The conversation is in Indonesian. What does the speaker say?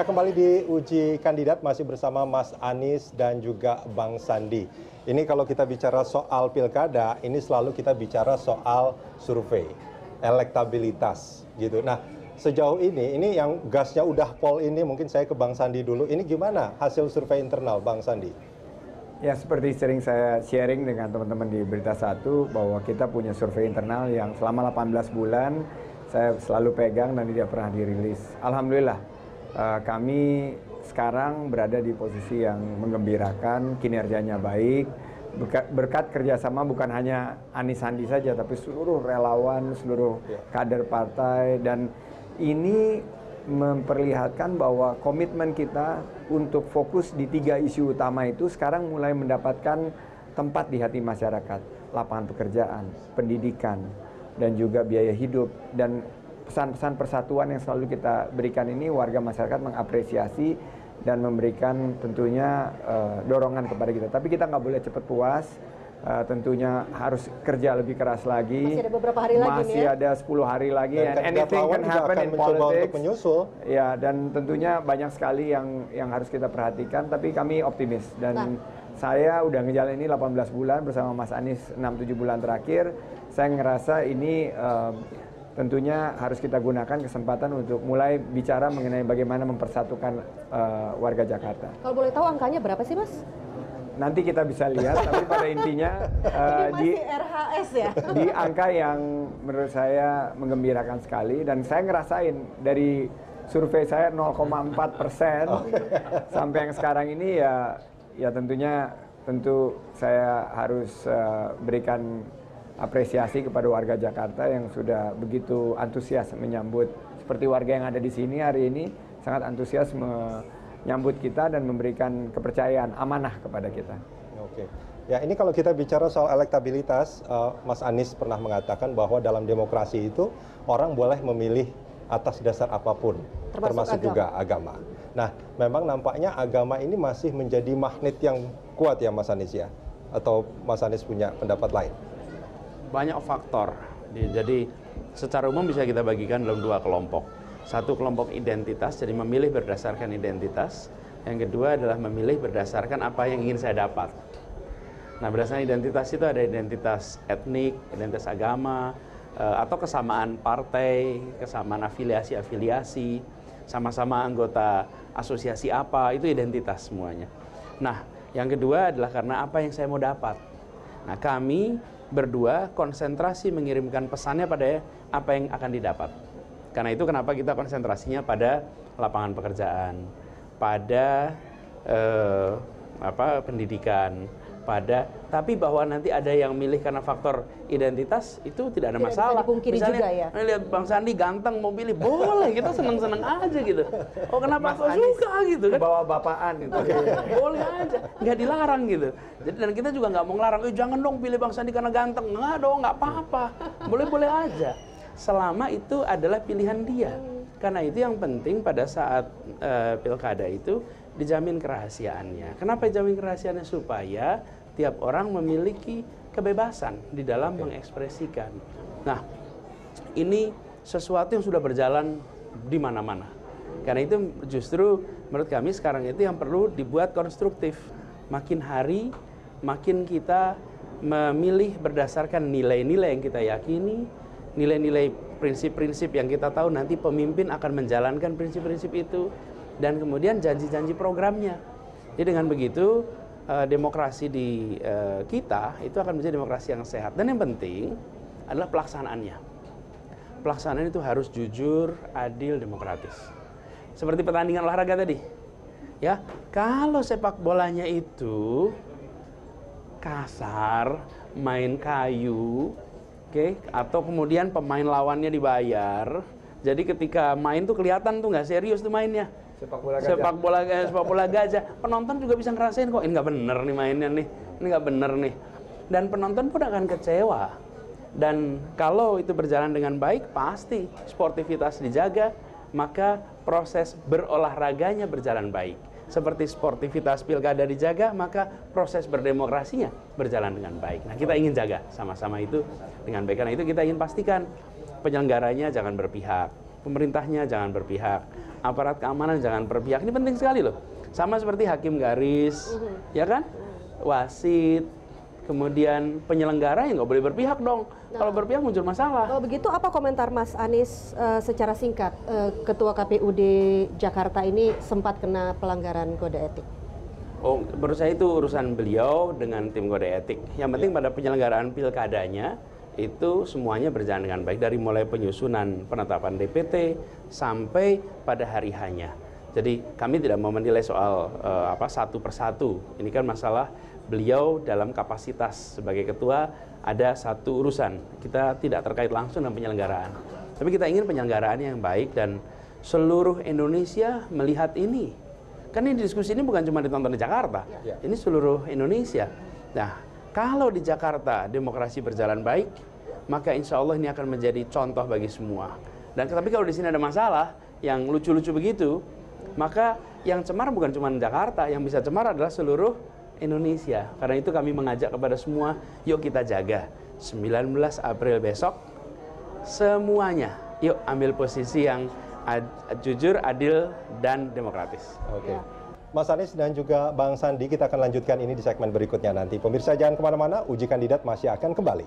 Ya, kembali di Uji Kandidat masih bersama Mas Anies dan juga Bang Sandi. Ini kalau kita bicara soal pilkada, ini selalu kita bicara soal survei, elektabilitas gitu. Nah, sejauh ini yang gasnya udah pol ini, mungkin saya ke Bang Sandi dulu. Ini gimana hasil survei internal, Bang Sandi? Ya, seperti sering saya sharing dengan teman-teman di Berita Satu, bahwa kita punya survei internal yang selama 18 bulan saya selalu pegang dan tidak pernah dirilis. Alhamdulillah. Kami sekarang berada di posisi yang menggembirakan, kinerjanya baik, berkat kerjasama bukan hanya Anies Sandi saja, tapi seluruh relawan, seluruh kader partai, dan ini memperlihatkan bahwa komitmen kita untuk fokus di 3 isu utama itu sekarang mulai mendapatkan tempat di hati masyarakat. Lapangan pekerjaan, pendidikan, dan juga biaya hidup, dan pesan-pesan persatuan yang selalu kita berikan ini warga masyarakat mengapresiasi dan memberikan tentunya dorongan kepada kita. Tapi kita nggak boleh cepat puas, tentunya harus kerja lebih keras lagi. Masih ada beberapa hari lagi nih ya? Masih ada 10 hari lagi. Dan anything can happen in politics. Ya, dan tentunya banyak sekali yang harus kita perhatikan, tapi kami optimis. Dan saya udah ngejalan ini 18 bulan bersama Mas Anies 6-7 bulan terakhir. Saya ngerasa ini tentunya harus kita gunakan kesempatan untuk mulai bicara mengenai bagaimana mempersatukan warga Jakarta. Kalau boleh tahu angkanya berapa sih, Mas? Nanti kita bisa lihat, tapi pada intinya ini masih RHS ya? Di angka yang menurut saya menggembirakan sekali, dan saya ngerasain dari survei saya 0,4% sampai yang sekarang ini ya tentu saya harus berikan apresiasi kepada warga Jakarta yang sudah begitu antusias menyambut, seperti warga yang ada di sini hari ini sangat antusias menyambut kita dan memberikan kepercayaan, amanah kepada kita. Oke. Ya, ini kalau kita bicara soal elektabilitas, Mas Anies pernah mengatakan bahwa dalam demokrasi itu orang boleh memilih atas dasar apapun, termasuk juga agama. Nah, memang nampaknya agama ini masih menjadi magnet yang kuat ya Mas Anies ya? Atau Mas Anies punya pendapat lain? Banyak faktor, jadi secara umum bisa kita bagikan dalam 2 kelompok. Satu kelompok identitas, jadi memilih berdasarkan identitas. Yang kedua adalah memilih berdasarkan apa yang ingin saya dapat. Nah, berdasarkan identitas itu ada identitas etnik, identitas agama, atau kesamaan partai, kesamaan afiliasi, sama-sama anggota asosiasi apa, itu identitas semuanya. Nah, yang kedua adalah karena apa yang saya mau dapat. Nah, kami berdua konsentrasi mengirimkan pesannya pada apa yang akan didapat. Karena itu kenapa kita konsentrasinya pada lapangan pekerjaan, pada pendidikan, tapi bahwa nanti ada yang milih karena faktor identitas itu tidak ada masalah. Misalnya juga ya? Lihat Bang Sandi ganteng mau pilih, boleh, kita seneng-seneng aja gitu. Oh, kenapa kok suka gitu kan? Bawa bapaan gitu. Boleh aja, nggak dilarang gitu. Jadi dan kita juga nggak mau ngelarang, jangan dong pilih Bang Sandi karena ganteng. Nggak dong, nggak apa-apa. Boleh-boleh aja. Selama itu adalah pilihan dia. Karena itu yang penting pada saat pilkada itu dijamin kerahasiaannya. Kenapa dijamin kerahasiaannya? Supaya tiap orang memiliki kebebasan di dalam mengekspresikan. Nah, ini sesuatu yang sudah berjalan di mana-mana. Karena itu justru menurut kami sekarang itu yang perlu dibuat konstruktif. Makin hari, makin kita memilih berdasarkan nilai-nilai yang kita yakini, nilai-nilai prinsip-prinsip yang kita tahu nanti pemimpin akan menjalankan prinsip-prinsip itu, dan kemudian janji-janji programnya. Jadi dengan begitu demokrasi di kita itu akan menjadi demokrasi yang sehat. Dan yang penting adalah pelaksanaannya. Pelaksanaan itu harus jujur, adil, demokratis. Seperti pertandingan olahraga tadi. Ya, kalau sepak bolanya itu kasar, main kayu, atau kemudian pemain lawannya dibayar. Jadi ketika main tuh kelihatan tuh nggak serius tuh mainnya. Sepak bola gajah. Penonton juga bisa ngerasain kok ini nggak bener nih mainnya nih. Ini nggak bener nih. Dan penonton pun akan kecewa. Dan kalau itu berjalan dengan baik, pasti sportivitas dijaga, maka proses berolahraganya berjalan baik. Seperti sportivitas pilkada dijaga, maka proses berdemokrasinya berjalan dengan baik. Nah, kita ingin jaga sama-sama itu dengan baik. Karena itu kita ingin pastikan penyelenggaranya jangan berpihak. pemerintahnya jangan berpihak, aparat keamanan jangan berpihak. Ini penting sekali loh. Sama seperti hakim garis, ya kan? Wasit, kemudian penyelenggara yang nggak boleh berpihak dong. Kalau berpihak muncul masalah. Kalau begitu apa komentar Mas Anies secara singkat? Ketua KPUD Jakarta ini sempat kena pelanggaran kode etik. Oh, menurut saya itu urusan beliau dengan tim kode etik. Yang penting pada penyelenggaraan pilkadanya itu semuanya berjalan dengan baik dari mulai penyusunan penetapan DPT sampai pada hari hanya. Jadi kami tidak mau menilai soal satu persatu. Ini kan masalah beliau dalam kapasitas sebagai ketua ada satu urusan. Kita tidak terkait langsung dengan penyelenggaraan. Tapi kita ingin penyelenggaraan yang baik dan seluruh Indonesia melihat ini. Kan ini diskusi ini bukan cuma ditonton di Jakarta, ini seluruh Indonesia. Nah, kalau di Jakarta demokrasi berjalan baik, maka insya Allah ini akan menjadi contoh bagi semua. Dan tapi kalau di sini ada masalah yang lucu-lucu begitu, maka yang cemar bukan cuma Jakarta, yang bisa cemar adalah seluruh Indonesia. Karena itu kami mengajak kepada semua, yuk kita jaga 19 April besok, semuanya yuk ambil posisi yang jujur, adil, dan demokratis. Oke. Mas Anies dan juga Bang Sandi, kita akan lanjutkan ini di segmen berikutnya nanti. Pemirsa jangan kemana-mana, Uji Kandidat masih akan kembali.